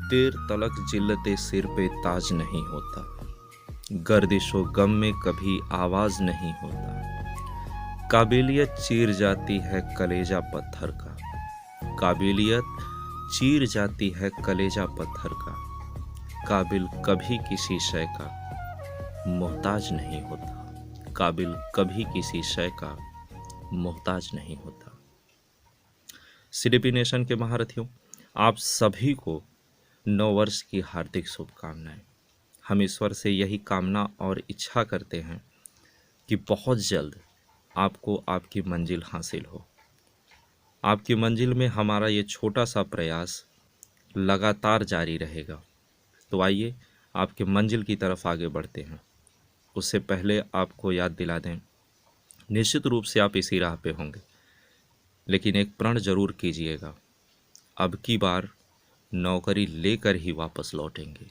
देर तलक जिल्लते सिर पे ताज नहीं होता, गर्दिशो गम में कभी आवाज नहीं होता। काबिलियत चीर जाती है कलेजा पत्थर का, काबिलियत चीर जाती है कलेजा पत्थर का। काबिल कभी किसी शय का मोहताज नहीं होता, काबिल कभी किसी शय का मोहताज नहीं होता। सीडीपी नेशन के महारथियों, आप सभी को नव वर्ष की हार्दिक शुभकामनाएं। हम ईश्वर से यही कामना और इच्छा करते हैं कि बहुत जल्द आपको आपकी मंजिल हासिल हो। आपकी मंजिल में हमारा ये छोटा सा प्रयास लगातार जारी रहेगा। तो आइए आपके मंजिल की तरफ आगे बढ़ते हैं। उससे पहले आपको याद दिला दें, निश्चित रूप से आप इसी राह पे होंगे, लेकिन एक प्रण जरूर कीजिएगा, अब की बार नौकरी लेकर ही वापस लौटेंगे।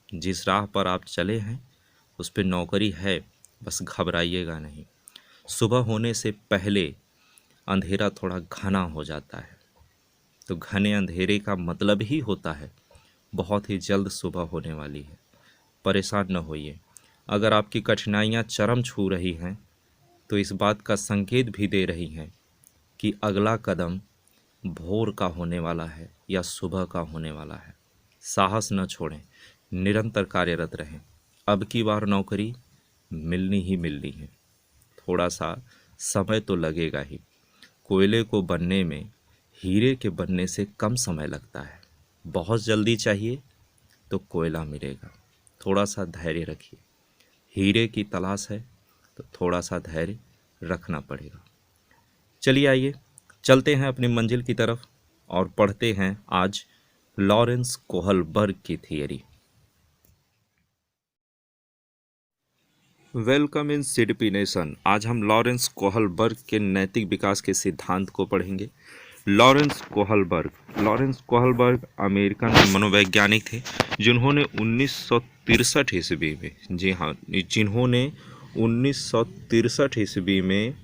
जिस राह पर आप चले हैं उस पर नौकरी है, बस घबराइएगा नहीं। सुबह होने से पहले अंधेरा थोड़ा घना हो जाता है, तो घने अंधेरे का मतलब ही होता है बहुत ही जल्द सुबह होने वाली है। परेशान न होइए। अगर आपकी कठिनाइयाँ चरम छू रही हैं तो इस बात का संकेत भी दे रही हैं कि अगला कदम भोर का होने वाला है या सुबह का होने वाला है। साहस न छोड़ें, निरंतर कार्यरत रहें। अब की बार नौकरी मिलनी ही मिलनी है। थोड़ा सा समय तो लगेगा ही। कोयले को बनने में हीरे के बनने से कम समय लगता है। बहुत जल्दी चाहिए तो कोयला मिलेगा। थोड़ा सा धैर्य रखिए। हीरे की तलाश है तो थोड़ा सा धैर्य रखना पड़ेगा। चलिए आइए चलते हैं अपनी मंजिल की तरफ और पढ़ते हैं आज लॉरेंस कोहलबर्ग की theory. Welcome in CDP nation. आज हम लॉरेंस कोहलबर्ग के नैतिक विकास के सिद्धांत को पढ़ेंगे। लॉरेंस कोहलबर्ग अमेरिकन मनोवैज्ञानिक थे जिन्होंने 1963 ईस्वी में, जी हाँ, जिन्होंने 1963 ईस्वी में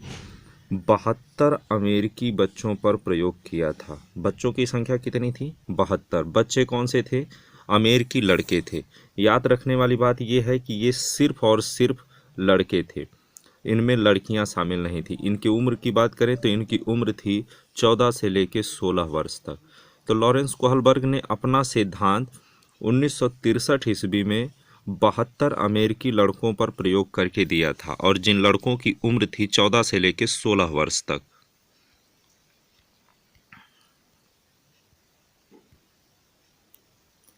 72 अमेरिकी बच्चों पर प्रयोग किया था। बच्चों की संख्या कितनी थी? 72। बच्चे कौन से थे? अमेरिकी लड़के थे। याद रखने वाली बात यह है कि ये सिर्फ और सिर्फ लड़के थे, इनमें लड़कियां शामिल नहीं थी। इनकी उम्र की बात करें तो इनकी उम्र थी 14 से लेकर 16 वर्ष तक। तो लॉरेंस कोहलबर्ग ने अपना सिद्धांत 1963 ईस्वी में 72 अमेरिकी लड़कों पर प्रयोग करके दिया था, और जिन लड़कों की उम्र थी 14 से लेकर 16 वर्ष तक।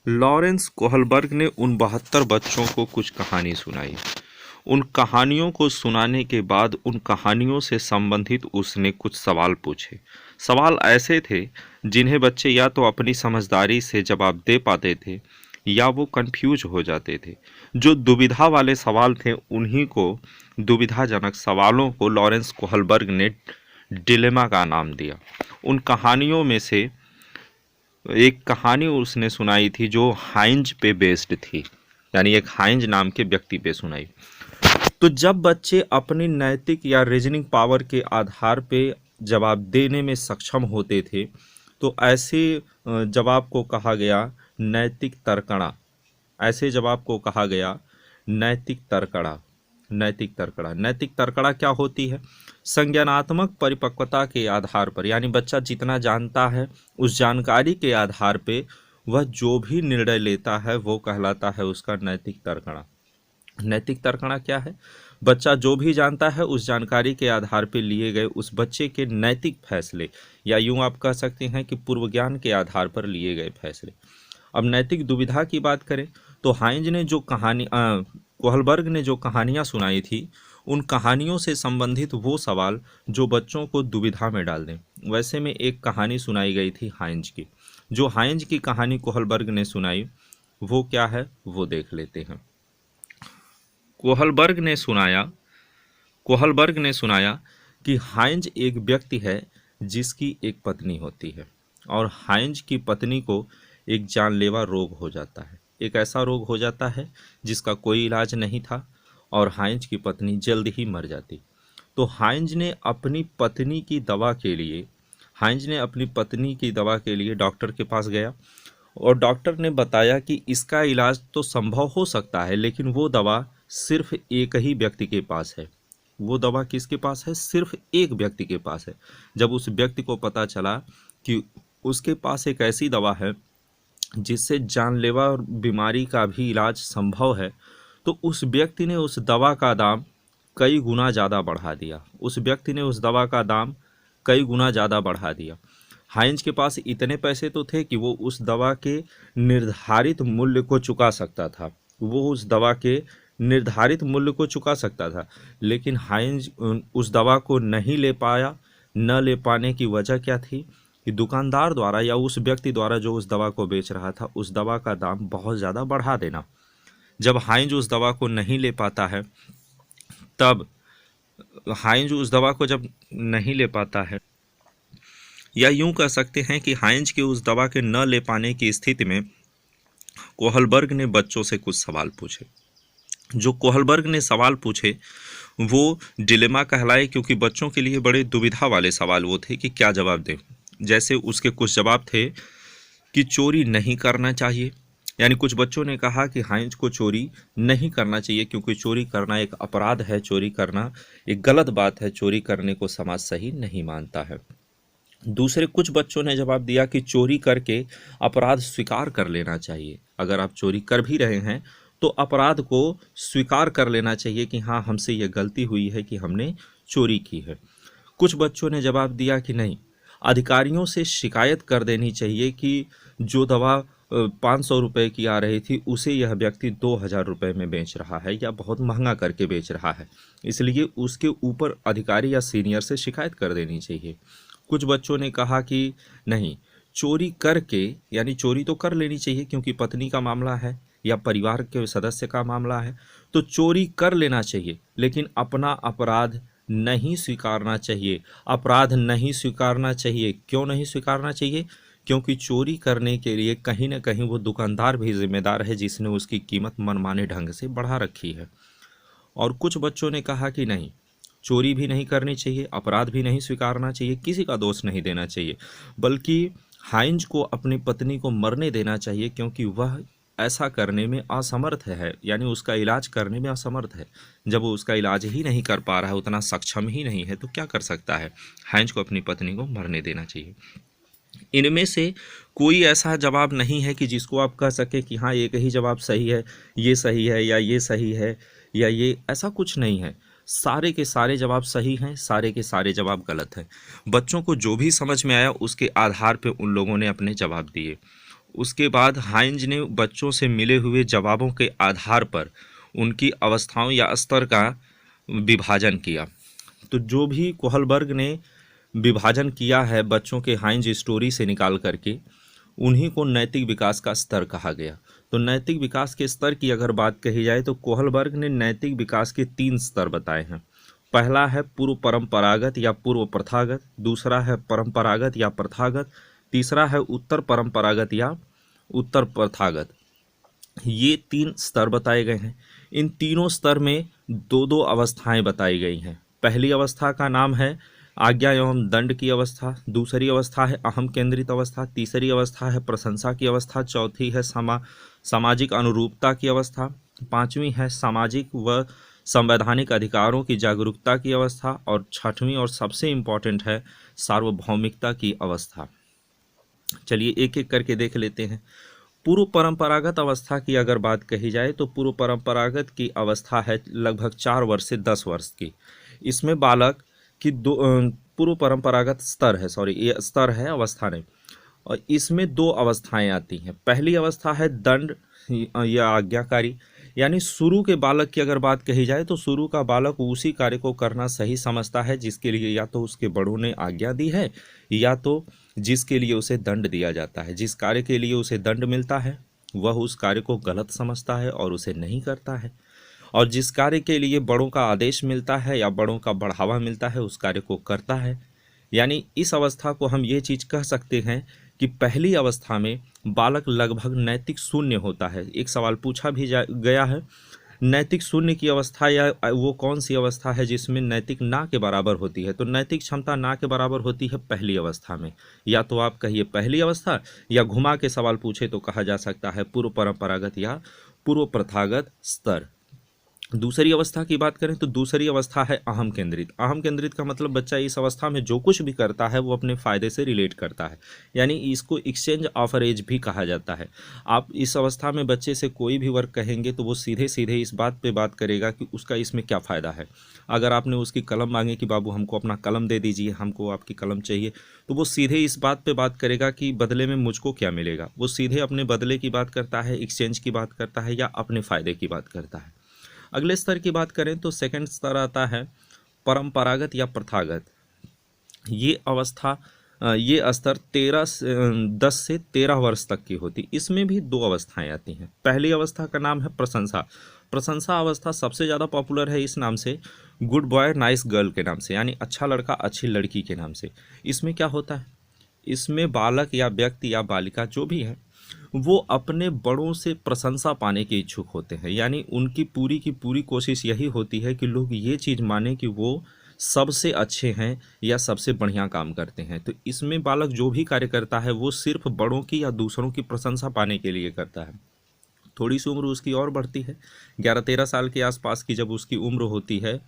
लॉरेंस कोहलबर्ग ने उन 72 बच्चों को कुछ कहानी सुनाई। उन कहानियों को सुनाने के बाद उन कहानियों से संबंधित उसने कुछ सवाल पूछे। सवाल ऐसे थे जिन्हें बच्चे या तो अपनी समझदारी से जवाब दे पाते थे या वो कंफ्यूज हो जाते थे। जो दुविधा वाले सवाल थे उन्हीं को, दुविधाजनक सवालों को लॉरेंस कोहलबर्ग ने डिलेमा का नाम दिया। उन कहानियों में से एक कहानी उसने सुनाई थी जो हाइंज पे बेस्ड थी, यानी एक हाइंज नाम के व्यक्ति पे सुनाई। तो जब बच्चे अपनी नैतिक या रीजनिंग पावर के आधार पे जवाब देने में सक्षम होते थे तो ऐसे जवाब को कहा गया नैतिक तर्कणा। ऐसे जवाब को कहा गया नैतिक तर्कणा। नैतिक तर्कणा, नैतिक तर्कणा क्या होती है? संज्ञानात्मक परिपक्वता के आधार पर, यानी बच्चा जितना जानता है उस जानकारी के आधार पे वह जो भी निर्णय लेता है वो कहलाता है उसका नैतिक तर्कणा। नैतिक तर्कणा क्या है? बच्चा जो भी जानता है उस जानकारी के आधार पर लिए गए उस बच्चे के नैतिक फैसले, या यूं आप कह सकते हैं कि पूर्व ज्ञान के आधार पर लिए गए फैसले। अब नैतिक दुविधा की बात करें तो हाइंज ने जो कोहलबर्ग ने जो कहानियां सुनाई थी उन कहानियों से संबंधित वो सवाल जो बच्चों को दुविधा में डाल दें। वैसे में एक कहानी सुनाई गई थी हाइंज की। जो हाइंज की कहानी कोहलबर्ग ने सुनाई वो क्या है वो देख लेते हैं। कोहलबर्ग ने सुनाया कि हाइंज एक व्यक्ति है जिसकी एक पत्नी होती है, और हाइंज की पत्नी को एक जानलेवा रोग हो जाता है। एक ऐसा रोग हो जाता है जिसका कोई इलाज नहीं था और हाइंज की पत्नी जल्द ही मर जाती। तो हाइंज ने अपनी पत्नी की दवा के लिए डॉक्टर के पास गया और डॉक्टर ने बताया कि इसका इलाज तो संभव हो सकता है, लेकिन वो दवा सिर्फ एक ही व्यक्ति के पास है। वो दवा किसके पास है? सिर्फ एक व्यक्ति के पास है। जब उस व्यक्ति को पता चला कि उसके पास एक ऐसी दवा है जिससे जानलेवा बीमारी का भी इलाज संभव है, तो उस व्यक्ति ने उस दवा का दाम कई गुना ज़्यादा बढ़ा दिया। उस व्यक्ति ने उस दवा का दाम कई गुना ज़्यादा बढ़ा दिया। हाइंज के पास इतने पैसे तो थे कि वो उस दवा के निर्धारित मूल्य को चुका सकता था। वो उस दवा के निर्धारित मूल्य को चुका सकता था, लेकिन हाइंज उस दवा को नहीं ले पाया। न ले पाने की वजह क्या थी कि दुकानदार द्वारा या उस व्यक्ति द्वारा जो उस दवा को बेच रहा था, उस दवा का दाम बहुत ज़्यादा बढ़ा देना। जब हाइंज उस दवा को नहीं ले पाता है, तब हाइंज उस दवा को जब नहीं ले पाता है, या यूं कह सकते हैं कि हाइंज के उस दवा के न ले पाने की स्थिति में कोहलबर्ग ने बच्चों से कुछ सवाल पूछे। जो कोहलबर्ग ने सवाल पूछे वो डिलेमा कहलाए, क्योंकि बच्चों के लिए बड़े दुविधा वाले सवाल वो थे कि क्या जवाब दें। जैसे उसके कुछ जवाब थे कि चोरी नहीं करना चाहिए, यानी कुछ बच्चों ने कहा कि हाइंज को चोरी नहीं करना चाहिए क्योंकि चोरी करना एक अपराध है, चोरी करना एक गलत बात है, चोरी करने को समाज सही नहीं मानता है। दूसरे कुछ बच्चों ने जवाब दिया कि चोरी करके अपराध स्वीकार कर लेना चाहिए। अगर आप चोरी कर भी रहे हैं तो अपराध को स्वीकार कर लेना चाहिए कि हाँ, हमसे ये गलती हुई है कि हमने चोरी की है। कुछ बच्चों ने जवाब दिया कि नहीं, अधिकारियों से शिकायत कर देनी चाहिए कि जो दवा 500 रुपये की आ रही थी उसे यह व्यक्ति 2000 रुपये में बेच रहा है या बहुत महंगा करके बेच रहा है, इसलिए उसके ऊपर अधिकारी या सीनियर से शिकायत कर देनी चाहिए। कुछ बच्चों ने कहा कि नहीं, चोरी करके, यानी चोरी तो कर लेनी चाहिए क्योंकि पत्नी का मामला है या परिवार के सदस्य का मामला है, तो चोरी कर लेना चाहिए, लेकिन अपना अपराध नहीं स्वीकारना चाहिए। अपराध नहीं स्वीकारना चाहिए। क्यों नहीं स्वीकारना चाहिए? क्योंकि चोरी करने के लिए कहीं ना कहीं वो दुकानदार भी जिम्मेदार है जिसने उसकी कीमत मनमाने ढंग से बढ़ा रखी है। और कुछ बच्चों ने कहा कि नहीं, चोरी भी नहीं करनी चाहिए, अपराध भी नहीं स्वीकारना चाहिए, किसी का दोष नहीं देना चाहिए, बल्कि हाइंज को अपनी पत्नी को मरने देना चाहिए क्योंकि वह ऐसा करने में असमर्थ है, यानी उसका इलाज करने में असमर्थ है। जब वो उसका इलाज ही नहीं कर पा रहा है, उतना सक्षम ही नहीं है, तो क्या कर सकता है? हाइंज को अपनी पत्नी को मरने देना चाहिए। इनमें से कोई ऐसा जवाब नहीं है कि जिसको आप कह सके कि हाँ, एक ही जवाब सही है, ये सही है या ये सही है या ये, ऐसा कुछ नहीं है। सारे के सारे जवाब सही हैं, सारे के सारे जवाब गलत हैं। बच्चों को जो भी समझ में आया उसके आधार पे उन लोगों ने अपने जवाब दिए। उसके बाद हाइंज ने बच्चों से मिले हुए जवाबों के आधार पर उनकी अवस्थाओं या स्तर का विभाजन किया। तो जो भी कोहलबर्ग ने विभाजन किया है बच्चों के हाइंज स्टोरी से निकाल करके, उन्हीं को नैतिक विकास का स्तर कहा गया। तो नैतिक विकास के स्तर की अगर बात कही जाए तो कोहलबर्ग ने नैतिक विकास के 3 स्तर बताए हैं। पहला है पूर्व परंपरागत या पूर्व प्रथागत, दूसरा है परंपरागत या प्रथागत, तीसरा है उत्तर परंपरागत या उत्तर प्रथागत। ये 3 स्तर बताए गए हैं। इन तीनों स्तर में 2-2 अवस्थाएं बताई गई हैं। पहली अवस्था का नाम है आज्ञा एवं दंड की अवस्था, दूसरी अवस्था है अहम केंद्रित अवस्था, तीसरी अवस्था है प्रशंसा की अवस्था, चौथी है सामाजिक अनुरूपता की अवस्था, पांचवी है सामाजिक व संवैधानिक अधिकारों की जागरूकता की अवस्था, और छठवीं और सबसे इम्पॉर्टेंट है सार्वभौमिकता की अवस्था। चलिए एक एक करके देख लेते हैं। पूर्व परंपरागत अवस्था की अगर बात कही जाए तो पूर्व परंपरागत की अवस्था है लगभग 4 वर्ष से 10 वर्ष की। इसमें बालक की पूर्व परंपरागत स्तर है, सॉरी ये स्तर है, अवस्था नहीं। और इसमें 2 अवस्थाएं आती हैं। पहली अवस्था है दंड या आज्ञाकारी, यानी शुरू के बालक की अगर बात कही जाए तो शुरू का बालक उसी कार्य को करना सही समझता है जिसके लिए या तो उसके बड़ों ने आज्ञा दी है या तो जिसके लिए उसे दंड दिया जाता है। जिस कार्य के लिए उसे दंड मिलता है वह उस कार्य को गलत समझता है और उसे नहीं करता है, और जिस कार्य के लिए बड़ों का आदेश मिलता है या बड़ों का बढ़ावा मिलता है उस कार्य को करता है। यानी इस अवस्था को हम ये चीज़ कह सकते हैं कि पहली अवस्था में बालक लगभग नैतिक शून्य होता है। एक सवाल पूछा भी गया है, नैतिक शून्य की अवस्था या वो कौन सी अवस्था है जिसमें नैतिक ना के बराबर होती है? तो नैतिक क्षमता ना के बराबर होती है पहली अवस्था में। या तो आप कहिए पहली अवस्था, या घुमा के सवाल पूछे तो कहा जा सकता है पूर्व परंपरागत या पूर्व प्रथागत स्तर। दूसरी अवस्था की बात करें तो दूसरी अवस्था है अहम केंद्रित। अहम केंद्रित का मतलब बच्चा इस अवस्था में जो कुछ भी करता है वो अपने फ़ायदे से रिलेट करता है, यानी इसको एक्सचेंज ऑफ एज भी कहा जाता है। आप इस अवस्था में बच्चे से कोई भी वर्क कहेंगे तो वो सीधे सीधे इस बात पे बात करेगा कि उसका इसमें क्या फ़ायदा है। अगर आपने उसकी कलम मांगे कि बाबू हमको अपना कलम दे दीजिए, हमको आपकी कलम चाहिए, तो वो सीधे इस बात पे बात करेगा कि बदले में मुझको क्या मिलेगा। वो सीधे अपने बदले की बात करता है, एक्सचेंज की बात करता है, या अपने फ़ायदे की बात करता है। अगले स्तर की बात करें तो सेकंड स्तर आता है परंपरागत या प्रथागत। ये अवस्था ये स्तर 10 से 13 वर्ष तक की होती। इसमें भी दो अवस्थाएं आती हैं। पहली अवस्था का नाम है प्रशंसा। प्रशंसा अवस्था सबसे ज़्यादा पॉपुलर है इस नाम से, गुड बॉय नाइस गर्ल के नाम से, यानी अच्छा लड़का अच्छी लड़की के नाम से। इसमें क्या होता है, इसमें बालक या व्यक्ति या बालिका जो भी है वो अपने बड़ों से प्रशंसा पाने के इच्छुक होते हैं, यानी उनकी पूरी की पूरी कोशिश यही होती है कि लोग ये चीज़ माने कि वो सबसे अच्छे हैं या सबसे बढ़िया काम करते हैं। तो इसमें बालक जो भी कार्य करता है वो सिर्फ बड़ों की या दूसरों की प्रशंसा पाने के लिए करता है। थोड़ी सी उम्र उसकी और बढ़ती है, 11-13 साल के आसपास की जब उसकी उम्र होती है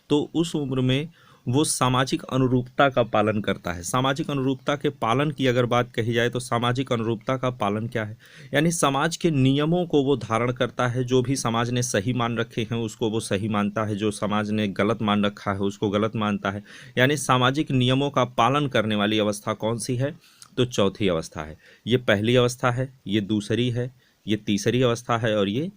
तो उस उम्र में वो सामाजिक अनुरूपता का पालन करता है। सामाजिक अनुरूपता के पालन की अगर बात कही जाए तो सामाजिक अनुरूपता का पालन क्या है, यानी समाज के नियमों को वो धारण करता है। जो भी समाज ने सही मान रखे हैं उसको वो सही मानता है, जो समाज ने गलत मान रखा है उसको गलत मानता है। यानी सामाजिक नियमों का पालन करने वाली अवस्था कौन सी है, तो चौथी अवस्था है। ये पहली अवस्था है, ये दूसरी है, ये तीसरी अवस्था है और ये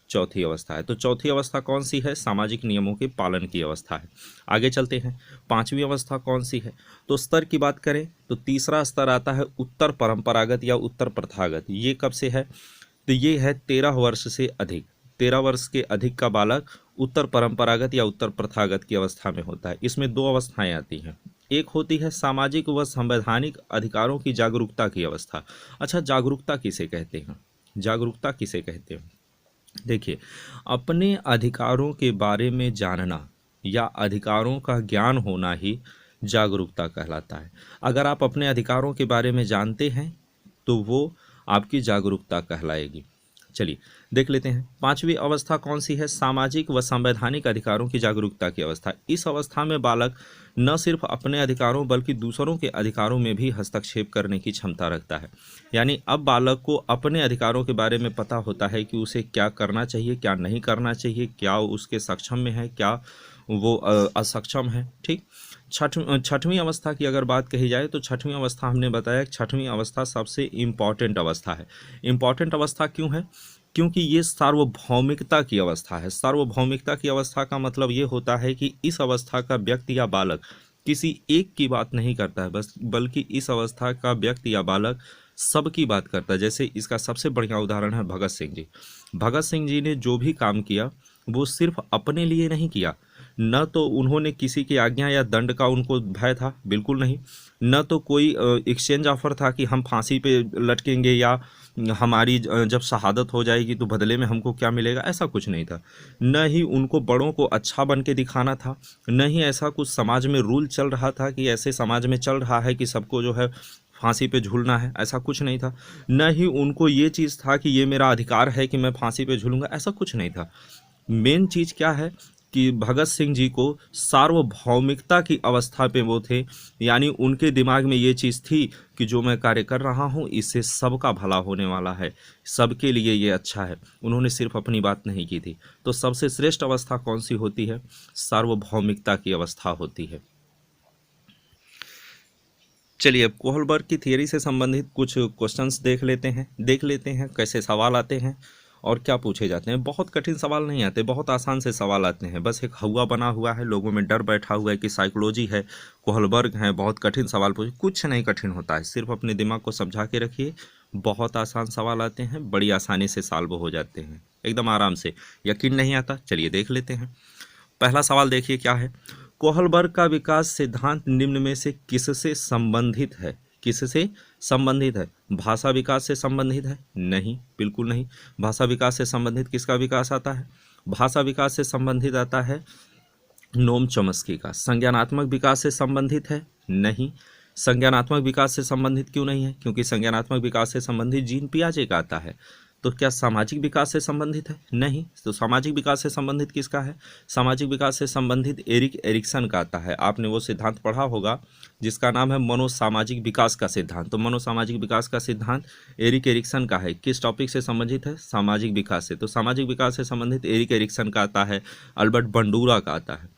चौथी अवस्था है। तो चौथी अवस्था कौन सी है, सामाजिक नियमों के पालन की अवस्था है। आगे चलते हैं, पांचवी अवस्था कौन सी है, तो स्तर की बात करें तो तीसरा स्तर आता है उत्तर परंपरागत या उत्तर प्रथागत। ये कब से है, तो ये है 13 वर्ष से अधिक। 13 वर्ष के अधिक का बालक उत्तर परंपरागत या उत्तर प्रथागत की अवस्था में होता है। इसमें दो अवस्थाएं आती हैं, एक होती है सामाजिक व संवैधानिक अधिकारों की जागरूकता की अवस्था। अच्छा, जागरूकता किसे कहते हैं, जागरूकता किसे कहते हैं, देखिए, अपने अधिकारों के बारे में जानना या अधिकारों का ज्ञान होना ही जागरूकता कहलाता है। अगर आप अपने अधिकारों के बारे में जानते हैं तो वो आपकी जागरूकता कहलाएगी। चलिए देख लेते हैं, पांचवी अवस्था कौन सी है, सामाजिक व संवैधानिक अधिकारों की जागरूकता की अवस्था। इस अवस्था में बालक न सिर्फ अपने अधिकारों बल्कि दूसरों के अधिकारों में भी हस्तक्षेप करने की क्षमता रखता है। यानी अब बालक को अपने अधिकारों के बारे में पता होता है कि उसे क्या करना चाहिए, क्या नहीं करना चाहिए, क्या उसके सक्षम में है, क्या वो असक्षम है। ठीक, छठवीं अवस्था की अगर बात कही जाए तो छठवीं अवस्था हमने बताया कि छठवीं अवस्था सबसे इम्पॉर्टेंट अवस्था है। इम्पॉर्टेंट अवस्था क्यों है, क्योंकि ये सार्वभौमिकता की अवस्था है। सार्वभौमिकता की अवस्था का मतलब ये होता है कि इस अवस्था का व्यक्ति या बालक किसी एक की बात नहीं करता है बस, बल्कि इस अवस्था का व्यक्ति या बालक सबकी बात करता है। जैसे इसका सबसे बढ़िया उदाहरण है भगत सिंह जी। भगत सिंह जी ने जो भी काम किया वो सिर्फ अपने लिए नहीं किया, न तो उन्होंने किसी की आज्ञा या दंड का उनको भय था, बिल्कुल नहीं, न तो कोई एक्सचेंज ऑफर था कि हम फांसी पे लटकेंगे या हमारी जब शहादत हो जाएगी तो बदले में हमको क्या मिलेगा, ऐसा कुछ नहीं था। न ही उनको बड़ों को अच्छा बन के दिखाना था, न ही ऐसा कुछ समाज में रूल चल रहा था कि ऐसे समाज में चल रहा है कि सबको जो है फांसी पे झूलना है, ऐसा कुछ नहीं था। न ही उनको ये चीज़ था कि ये मेरा अधिकार है कि मैं फांसी पे झूलूंगा, ऐसा कुछ नहीं था। मेन चीज़ क्या है कि भगत सिंह जी को सार्वभौमिकता की अवस्था पे वो थे, यानी उनके दिमाग में ये चीज़ थी कि जो मैं कार्य कर रहा हूँ इससे सबका भला होने वाला है, सबके लिए ये अच्छा है। उन्होंने सिर्फ अपनी बात नहीं की थी। तो सबसे श्रेष्ठ अवस्था कौन सी होती है, सार्वभौमिकता की अवस्था होती है। चलिए अब कोहलबर्ग की थियरी से संबंधित कुछ क्वेश्चंस देख लेते हैं कैसे सवाल आते हैं और क्या पूछे जाते हैं। बहुत कठिन सवाल नहीं आते, बहुत आसान से सवाल आते हैं। बस एक हवा बना हुआ है, लोगों में डर बैठा हुआ है कि साइकोलॉजी है, कोहलबर्ग है, बहुत कठिन सवाल पूछे। कुछ नहीं कठिन होता है, सिर्फ अपने दिमाग को समझा के रखिए, बहुत आसान सवाल आते हैं, बड़ी आसानी से सॉल्व हो जाते हैं, एकदम आराम से। यकीन नहीं आता, चलिए देख लेते हैं। पहला सवाल देखिए क्या है, कोहलबर्ग का विकास सिद्धांत निम्न में से किससे संबंधित है। किससे संबंधित है? भाषा विकास से संबंधित है? नहीं, बिल्कुल नहीं। भाषा विकास से संबंधित किसका विकास आता है? भाषा विकास से संबंधित आता है नोम चॉम्स्की का। संज्ञानात्मक विकास से संबंधित है? नहीं। संज्ञानात्मक विकास से संबंधित क्यों नहीं है? क्योंकि संज्ञानात्मक विकास से संबंधित जीन पियाजे का आता है। तो क्या सामाजिक विकास से संबंधित है? नहीं। तो सामाजिक विकास से संबंधित किसका है? सामाजिक विकास से संबंधित एरिक एरिक्सन का आता है। आपने वो सिद्धांत पढ़ा होगा जिसका नाम है मनोसामाजिक विकास का सिद्धांत। तो मनोसामाजिक विकास का सिद्धांत एरिक एरिक्सन का है। किस टॉपिक से संबंधित है? सामाजिक विकास से। तो सामाजिक विकास से संबंधित एरिक एरिक्सन का आता है, अल्बर्ट बंडूरा का आता है।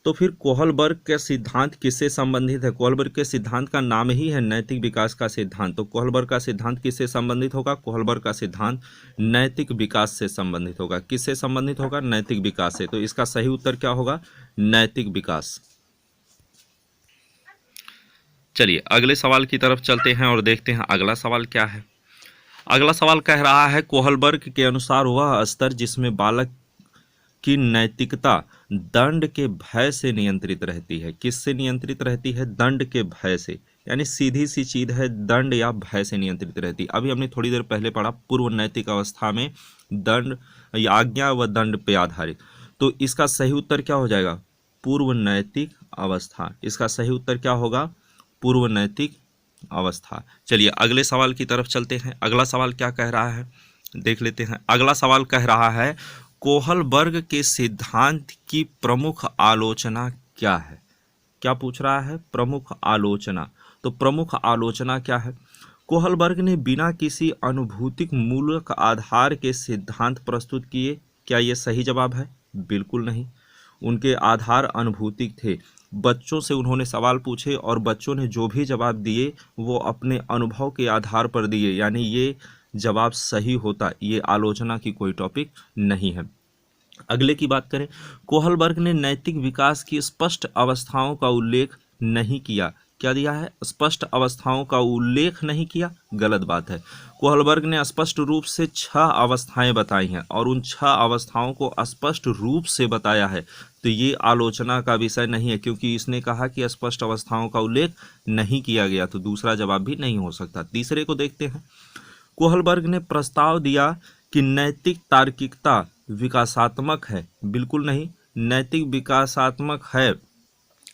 तो फिर कोहलबर्ग के सिद्धांत किससे संबंधित है? कोहलबर्ग के सिद्धांत का नाम ही है नैतिक विकास का सिद्धांत। तो कोहलबर्ग का सिद्धांत किससे संबंधित होगा? कोहलबर्ग का सिद्धांत नैतिक विकास से संबंधित होगा। किससे संबंधित होगा? नैतिक विकास से। तो इसका सही उत्तर क्या होगा? नैतिक विकास। चलिए अगले सवाल की तरफ चलते हैं और देखते हैं अगला सवाल क्या है। अगला सवाल कह रहा है कोहलबर्ग के अनुसार वह स्तर जिसमें बालक की नैतिकता दंड के भय से नियंत्रित रहती है। किससे नियंत्रित रहती है? दंड के भय से। यानी सीधी सी चीज है, दंड या भय से नियंत्रित रहती है। अभी हमने थोड़ी देर पहले पढ़ा पूर्व नैतिक अवस्था में दंड या आज्ञा व दंड पे आधारित। तो इसका सही उत्तर क्या हो जाएगा? पूर्व नैतिक अवस्था। इसका सही उत्तर क्या होगा? पूर्व नैतिक अवस्था। चलिए अगले सवाल की तरफ चलते हैं। अगला सवाल क्या कह रहा है देख लेते हैं। अगला सवाल कह रहा है कोहलबर्ग के सिद्धांत की प्रमुख आलोचना क्या है? क्या पूछ रहा है? प्रमुख आलोचना। तो प्रमुख आलोचना क्या है? कोहलबर्ग ने बिना किसी अनुभूतिक मूलक आधार के सिद्धांत प्रस्तुत किए। क्या यह सही जवाब है? बिल्कुल नहीं। उनके आधार अनुभूतिक थे। बच्चों से उन्होंने सवाल पूछे और बच्चों ने जो भी जवाब दिए वो अपने अनुभव के आधार पर दिए, यानी ये जवाब सही होता। ये आलोचना की कोई टॉपिक नहीं है। अगले की बात करें, कोहलबर्ग ने नैतिक विकास की स्पष्ट अवस्थाओं का उल्लेख नहीं किया। क्या दिया है? स्पष्ट अवस्थाओं का उल्लेख नहीं किया। गलत बात है। कोहलबर्ग ने स्पष्ट रूप से 6 अवस्थाएं बताई हैं और उन 6 अवस्थाओं को स्पष्ट रूप से बताया है। तो ये आलोचना का विषय नहीं है, क्योंकि इसने कहा कि स्पष्ट अवस्थाओं का उल्लेख नहीं किया गया। तो दूसरा जवाब भी नहीं हो सकता। तीसरे को देखते हैं। कोहलबर्ग ने प्रस्ताव दिया कि नैतिक तार्किकता विकासात्मक है। बिल्कुल नहीं। नैतिक विकासात्मक है।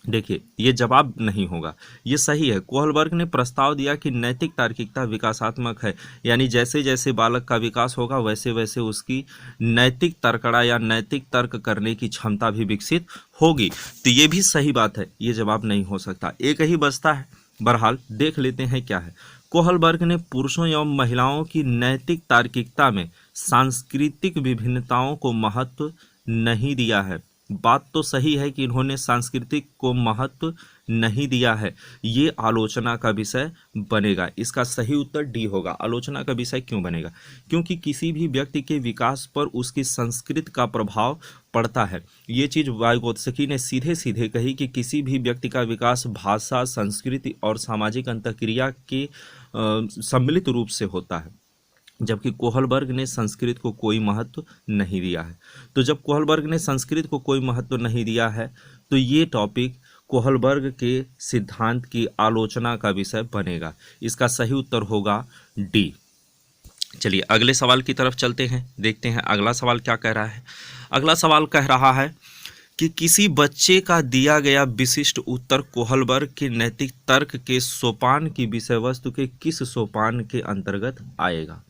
देखिए ये जवाब नहीं होगा, ये सही है। कोहलबर्ग ने प्रस्ताव दिया कि नैतिक तार्किकता विकासात्मक है, यानी जैसे जैसे बालक का विकास होगा वैसे वैसे उसकी नैतिक तर्कड़ा या नैतिक तर्क करने की क्षमता भी विकसित होगी। तो ये भी सही बात है, ये जवाब नहीं हो सकता। एक ही बचता है। बहरहाल देख लेते हैं क्या है। कोहलबर्ग ने पुरुषों एवं महिलाओं की नैतिक तार्किकता में सांस्कृतिक विभिन्नताओं को महत्व नहीं दिया है। बात तो सही है कि इन्होंने सांस्कृतिक को महत्व नहीं दिया है। ये आलोचना का विषय बनेगा। इसका सही उत्तर डी होगा। आलोचना का विषय क्यों बनेगा? क्योंकि किसी भी व्यक्ति के विकास पर उसकी संस्कृति का प्रभाव पड़ता है। ये चीज़ वाइगोत्स्की ने सीधे सीधे कही कि किसी भी व्यक्ति का विकास भाषा, संस्कृति और सामाजिक अंतःक्रिया के सम्मिलित रूप से होता है, जबकि कोहलबर्ग ने संस्कृत को कोई महत्व नहीं दिया है। तो जब कोहलबर्ग ने संस्कृत को कोई महत्व नहीं दिया है तो ये टॉपिक कोहलबर्ग के सिद्धांत की आलोचना का विषय बनेगा। इसका सही उत्तर होगा डी। चलिए अगले सवाल की तरफ चलते हैं, देखते हैं अगला सवाल क्या कह रहा है। अगला सवाल कह रहा है कि किसी बच्चे का दिया गया विशिष्ट उत्तर कोहलबर्ग के नैतिक तर्क के सोपान की विषय वस्तु के किस सोपान के अंतर्गत आएगा?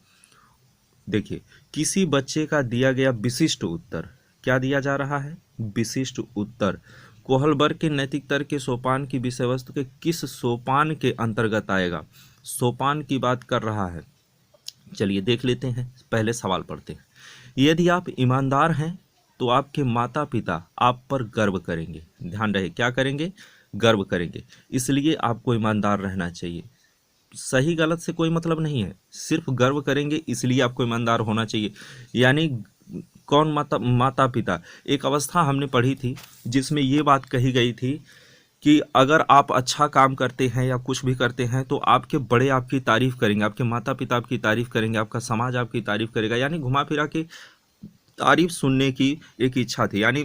देखिए किसी बच्चे का दिया गया विशिष्ट उत्तर, क्या दिया जा रहा है? विशिष्ट उत्तर कोहलबर्ग के नैतिक तर्क के सोपान की विषय वस्तु के किस सोपान के अंतर्गत आएगा? सोपान की बात कर रहा है। चलिए देख लेते हैं, पहले सवाल पढ़ते हैं। यदि आप ईमानदार हैं तो आपके माता पिता आप पर गर्व करेंगे। ध्यान रहे, क्या करेंगे? गर्व करेंगे। इसलिए आपको ईमानदार रहना चाहिए। सही गलत से कोई मतलब नहीं है, सिर्फ गर्व करेंगे इसलिए आपको ईमानदार होना चाहिए। यानी कौन? माता पिता। एक अवस्था हमने पढ़ी थी जिसमें ये बात कही गई थी कि अगर आप अच्छा काम करते हैं या कुछ भी करते हैं तो आपके बड़े आपकी तारीफ करेंगे, आपके माता पिता आपकी तारीफ करेंगे, आपका समाज आपकी तारीफ करेगा। यानी घुमा फिरा के तारीफ सुनने की एक इच्छा थी। यानी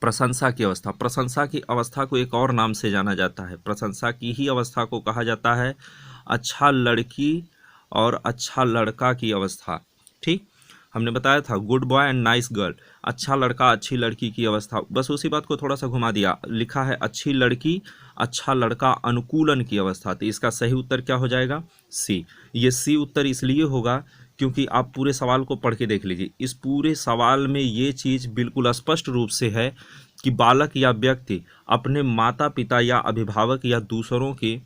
प्रशंसा की अवस्था। प्रशंसा की अवस्था को एक और नाम से जाना जाता है, प्रशंसा की ही अवस्था को कहा जाता है अच्छा लड़की और अच्छा लड़का की अवस्था। ठीक, हमने बताया था good boy and nice girl, अच्छा लड़का अच्छी लड़की की अवस्था, बस उसी बात को थोड़ा सा घुमा दिया, लिखा है अच्छी लड़की अच्छा लड़का अनुकूलन की अवस्था। तो इसका सही उत्तर क्या हो जाएगा? सी। ये सी उत्तर इसलिए होगा क्योंकि आप पूरे सवाल को पढ़ के देख लीजिए, इस पूरे सवाल में ये चीज़ बिल्कुल स्पष्ट रूप से है कि बालक या व्यक्ति अपने माता पिता या अभिभावक या दूसरों की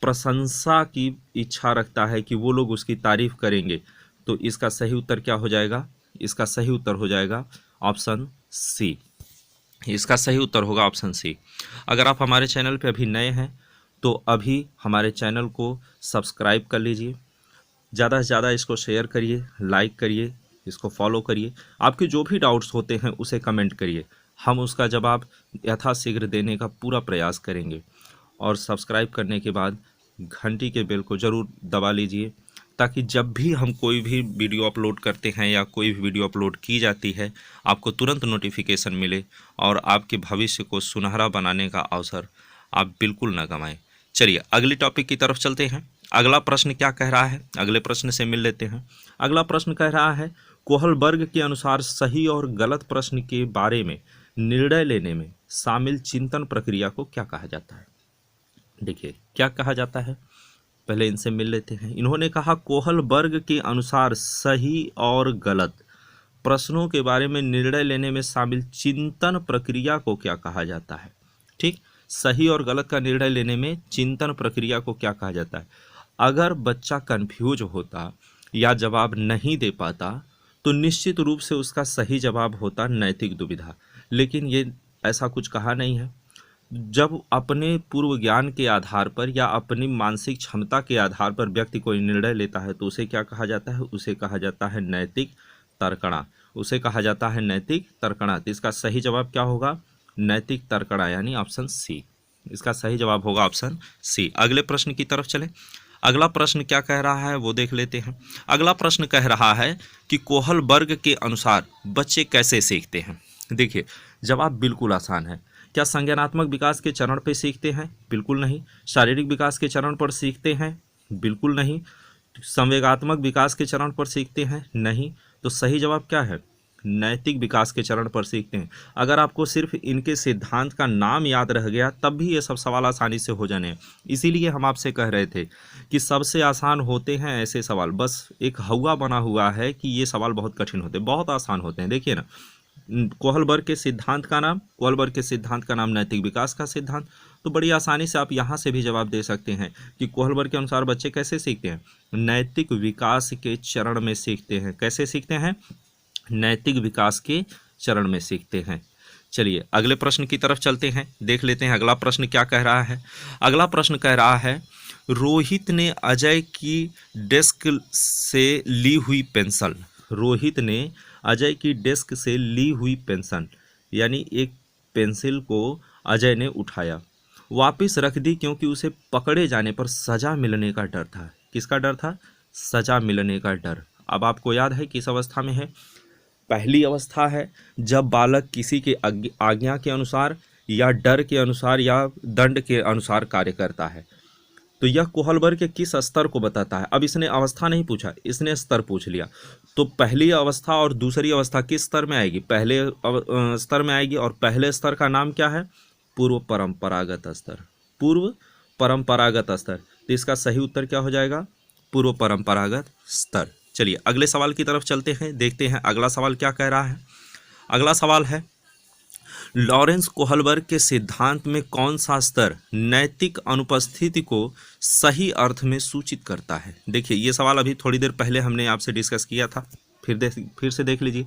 प्रशंसा की इच्छा रखता है कि वो लोग उसकी तारीफ करेंगे। तो इसका सही उत्तर क्या हो जाएगा? इसका सही उत्तर हो जाएगा ऑप्शन सी। इसका सही उत्तर होगा ऑप्शन सी। अगर आप हमारे चैनल पे अभी नए हैं तो अभी हमारे चैनल को सब्सक्राइब कर लीजिए, ज़्यादा से ज़्यादा इसको शेयर करिए, लाइक करिए, इसको फॉलो करिए। आपके जो भी डाउट्स होते हैं उसे कमेंट करिए, हम उसका जवाब यथाशीघ्र देने का पूरा प्रयास करेंगे। और सब्सक्राइब करने के बाद घंटी के बेल को ज़रूर दबा लीजिए ताकि जब भी हम कोई भी वीडियो अपलोड करते हैं या कोई भी वीडियो अपलोड की जाती है आपको तुरंत नोटिफिकेशन मिले और आपके भविष्य को सुनहरा बनाने का अवसर आप बिल्कुल ना गंवाएं। चलिए अगली टॉपिक की तरफ चलते हैं। अगला प्रश्न क्या कह रहा है, अगले प्रश्न से मिल लेते हैं। अगला प्रश्न कह रहा है कोहलबर्ग के अनुसार सही और गलत प्रश्न के बारे में निर्णय लेने में शामिल चिंतन प्रक्रिया को क्या कहा जाता है? देखिए क्या कहा जाता है, पहले इनसे मिल लेते हैं। इन्होंने कहा कोहलबर्ग के अनुसार सही और गलत प्रश्नों के बारे में निर्णय लेने में शामिल चिंतन प्रक्रिया को क्या कहा जाता है? ठीक, सही और गलत का निर्णय लेने में चिंतन प्रक्रिया को क्या कहा जाता है? अगर बच्चा कंफ्यूज होता या जवाब नहीं दे पाता तो निश्चित रूप से उसका सही जवाब होता नैतिक दुविधा, लेकिन ये ऐसा कुछ कहा नहीं है। जब अपने पूर्व ज्ञान के आधार पर या अपनी मानसिक क्षमता के आधार पर व्यक्ति कोई निर्णय लेता है तो उसे क्या कहा जाता है? उसे कहा जाता है नैतिक तर्कणा, उसे कहा जाता है नैतिक तर्कणा। तो इसका सही जवाब क्या होगा? नैतिक तर्कणा, यानी ऑप्शन सी। इसका सही जवाब होगा ऑप्शन सी। अगले प्रश्न की तरफ चलें। अगला प्रश्न क्या कह रहा है वो देख लेते हैं। अगला प्रश्न कह रहा है कि कोहलबर्ग के अनुसार बच्चे कैसे सीखते हैं? देखिए जवाब बिल्कुल आसान है। क्या संज्ञानात्मक विकास के चरण पर सीखते हैं? बिल्कुल नहीं। शारीरिक विकास के चरण पर सीखते हैं? बिल्कुल नहीं। संवेगात्मक विकास के चरण पर सीखते हैं? नहीं। तो सही जवाब क्या है? नैतिक विकास के चरण पर सीखते हैं। अगर आपको सिर्फ इनके सिद्धांत का नाम याद रह गया तब भी ये सब सवाल आसानी से हो जाने हैं। इसीलिए हम आपसे कह रहे थे कि सबसे आसान होते हैं ऐसे सवाल, बस एक हवा बना हुआ है कि ये सवाल बहुत कठिन होते हैं, बहुत आसान होते हैं। देखिए ना, कोहलबर्ग के सिद्धांत का नाम नैतिक विकास का सिद्धांत, तो बड़ी आसानी से आप यहाँ से भी जवाब दे सकते हैं कि कोहलबर्ग के अनुसार बच्चे कैसे सीखते हैं? नैतिक विकास के चरण में सीखते हैं। कैसे सीखते हैं? नैतिक विकास के चरण में सीखते हैं। चलिए अगले प्रश्न की तरफ चलते हैं, देख लेते हैं अगला प्रश्न क्या कह रहा है। अगला प्रश्न कह रहा है रोहित ने अजय की डेस्क से ली हुई पेंसिल, रोहित ने अजय की डेस्क से ली हुई पेंसिल यानी एक पेंसिल को अजय ने उठाया, वापस रख दी क्योंकि उसे पकड़े जाने पर सजा मिलने का डर था। किसका डर था? सजा मिलने का डर। अब आपको याद है किस अवस्था में है? पहली अवस्था है जब बालक किसी के आज्ञा के अनुसार या डर के अनुसार या दंड के अनुसार कार्य करता है। तो यह कोहलबर्ग के किस स्तर को बताता है? अब इसने अवस्था नहीं पूछा, इसने स्तर पूछ लिया। तो पहली अवस्था और दूसरी अवस्था किस स्तर में आएगी? पहले स्तर में आएगी। और पहले स्तर का नाम क्या है? पूर्व परंपरागत स्तर। पूर्व परंपरागत स्तर। तो इसका सही उत्तर क्या हो जाएगा? पूर्व परंपरागत स्तर। चलिए अगले सवाल की तरफ चलते हैं, देखते हैं अगला सवाल क्या कह रहा है। अगला सवाल है लॉरेंस कोहलबर्ग के सिद्धांत में कौन सा स्तर नैतिक अनुपस्थिति को सही अर्थ में सूचित करता है? देखिए ये सवाल अभी थोड़ी देर पहले हमने आपसे डिस्कस किया था, फिर से देख लीजिए।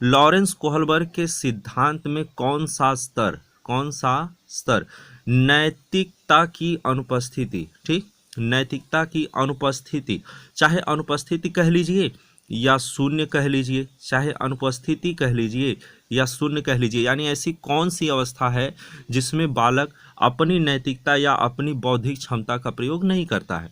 लॉरेंस कोहलबर्ग के सिद्धांत में कौन सा स्तर नैतिकता की अनुपस्थिति, ठीक, नैतिकता की अनुपस्थिति, चाहे अनुपस्थिति कह लीजिए या शून्य कह लीजिए, चाहे अनुपस्थिति कह लीजिए या शून्य कह लीजिए, यानी ऐसी कौन सी अवस्था है जिसमें बालक अपनी नैतिकता या अपनी बौद्धिक क्षमता का प्रयोग नहीं करता है?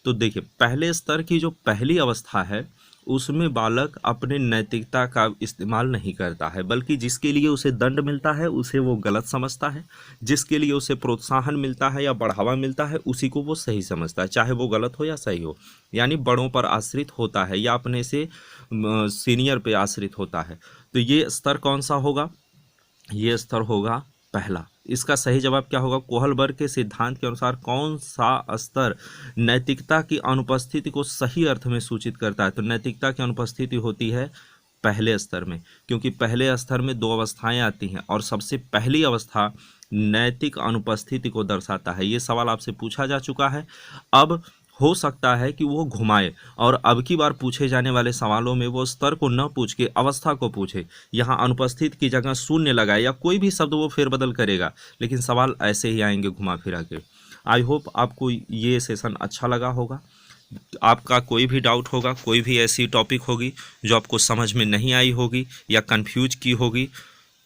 तो देखिए पहले स्तर की जो पहली अवस्था है उसमें बालक अपने नैतिकता का इस्तेमाल नहीं करता है, बल्कि जिसके लिए उसे दंड मिलता है उसे वो गलत समझता है, जिसके लिए उसे प्रोत्साहन मिलता है या बढ़ावा मिलता है उसी को वो सही समझता है, चाहे वो गलत हो या सही हो। यानी बड़ों पर आश्रित होता है या अपने से सीनियर पे आश्रित होता है। तो ये स्तर कौन सा होगा? ये स्तर होगा पहला। इसका सही जवाब क्या होगा? कोहलबर्ग के सिद्धांत के अनुसार कौन सा स्तर नैतिकता की अनुपस्थिति को सही अर्थ में सूचित करता है? तो नैतिकता की अनुपस्थिति होती है पहले स्तर में, क्योंकि पहले स्तर में दो अवस्थाएं आती हैं और सबसे पहली अवस्था नैतिक अनुपस्थिति को दर्शाता है। ये सवाल आपसे पूछा जा चुका है। अब हो सकता है कि वो घुमाए और अब की बार पूछे जाने वाले सवालों में वो स्तर को न पूछ के अवस्था को पूछे, यहाँ अनुपस्थित की जगह शून्य लगाए या कोई भी शब्द वो फेरबदल करेगा, लेकिन सवाल ऐसे ही आएंगे घुमा फिरा के। आई होप आपको ये सेशन अच्छा लगा होगा। आपका कोई भी डाउट होगा, कोई भी ऐसी टॉपिक होगी जो आपको समझ में नहीं आई होगी या कंफ्यूज की होगी,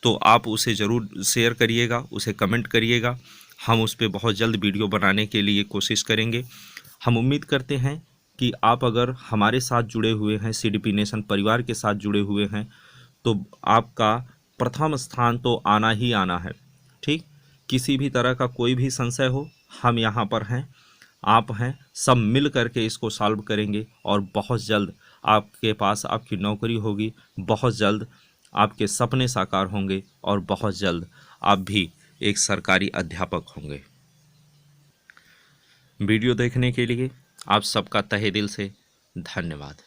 तो आप उसे ज़रूर शेयर करिएगा, उसे कमेंट करिएगा। हम उस पर बहुत जल्द वीडियो बनाने के लिए कोशिश करेंगे। हम उम्मीद करते हैं कि आप अगर हमारे साथ जुड़े हुए हैं, सीडीपी नेशन परिवार के साथ जुड़े हुए हैं, तो आपका प्रथम स्थान तो आना ही आना है। ठीक, किसी भी तरह का कोई भी संशय हो, हम यहाँ पर हैं, आप हैं, सब मिल करके इसको सॉल्व करेंगे और बहुत जल्द आपके पास आपकी नौकरी होगी, बहुत जल्द आपके सपने साकार होंगे और बहुत जल्द आप भी एक सरकारी अध्यापक होंगे। वीडियो देखने के लिए आप सबका तहे दिल से धन्यवाद।